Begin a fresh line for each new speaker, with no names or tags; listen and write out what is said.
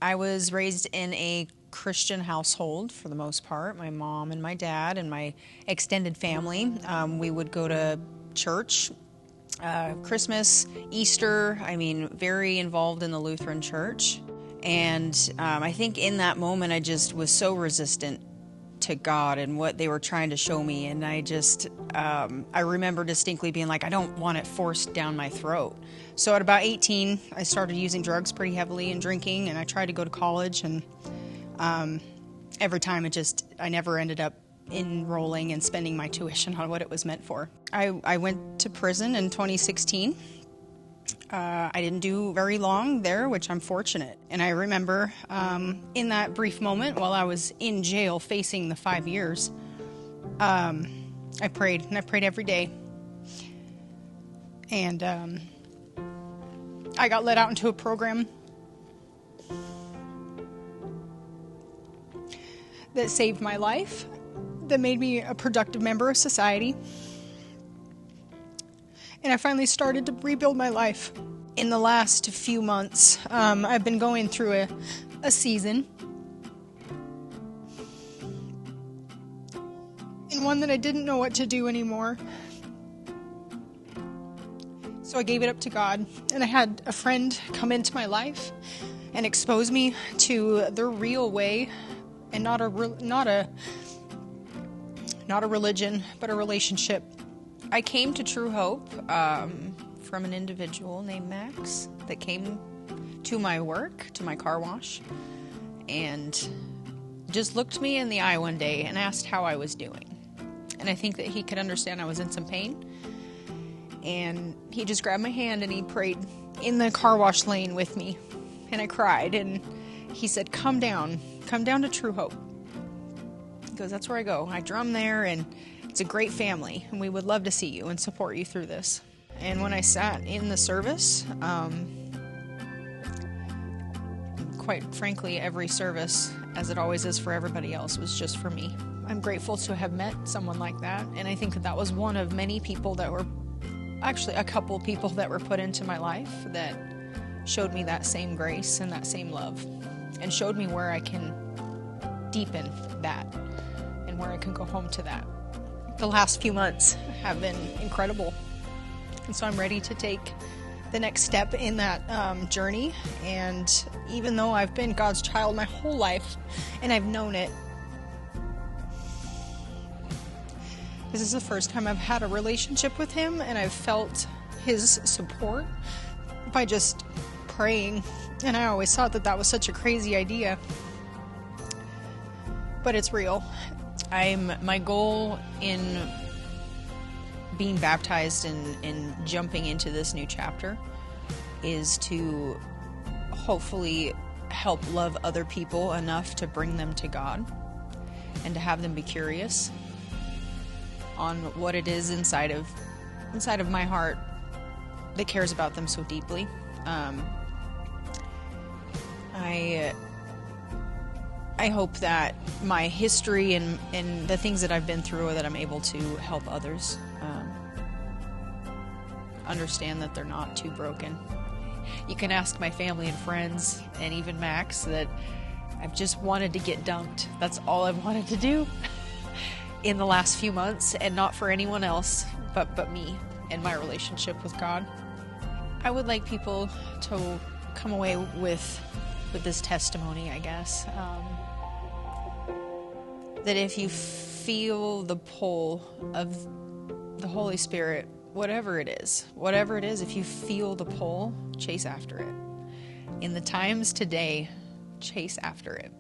I was raised in a Christian household for the most part. My mom and my dad and my extended family. We would go to church, Christmas, Easter. Very involved in the Lutheran church. And I think in that moment, I just was so resistant to God and what they were trying to show me. And I remember distinctly being like, I don't want it forced down my throat. So at about 18, I started using drugs pretty heavily and drinking, and I tried to go to college, and every time I never ended up enrolling and spending my tuition on what it was meant for. I went to prison in 2016. I didn't do very long there, which I'm fortunate. And I remember in that brief moment while I was in jail facing the 5 years, I prayed, and I prayed every day. And I got let out into a program that saved my life, that made me a productive member of society. And I finally started to rebuild my life. In the last few months, I've been going through a season. And one that I didn't know what to do anymore. So I gave it up to God. And I had a friend come into my life and expose me to the real way, and not a religion, but a relationship. I came to True Hope from an individual named Max that came to my work, to my car wash, and just looked me in the eye one day and asked how I was doing. And I think that he could understand I was in some pain. And he just grabbed my hand and he prayed in the car wash lane with me. And I cried, and he said, come down to True Hope. He goes, that's where I go. I drum there, and it's a great family, and we would love to see you and support you through this. And when I sat in the service, quite frankly, every service, as it always is for everybody else, was just for me. I'm grateful to have met someone like that, and I think that was one of many people that were, actually a couple people that were put into my life that showed me that same grace and that same love, and showed me where I can deepen that and where I can go home to that. The last few months have been incredible, and so I'm ready to take the next step in that journey. And even though I've been God's child my whole life and I've known it, this is the first time I've had a relationship with Him, and I've felt His support by just praying. And I always thought that was such a crazy idea, but it's real. My goal in being baptized and jumping into this new chapter is to hopefully help love other people enough to bring them to God, and to have them be curious on what it is inside of my heart that cares about them so deeply. I hope that my history and the things that I've been through, that I'm able to help others understand that they're not too broken. You can ask my family and friends, and even Max, that I've just wanted to get dunked. That's all I've wanted to do in the last few months, and not for anyone else but me and my relationship with God. I would like people to come away with this testimony, I guess. That if you feel the pull of the Holy Spirit, whatever it is, if you feel the pull, chase after it. In the times today, chase after it.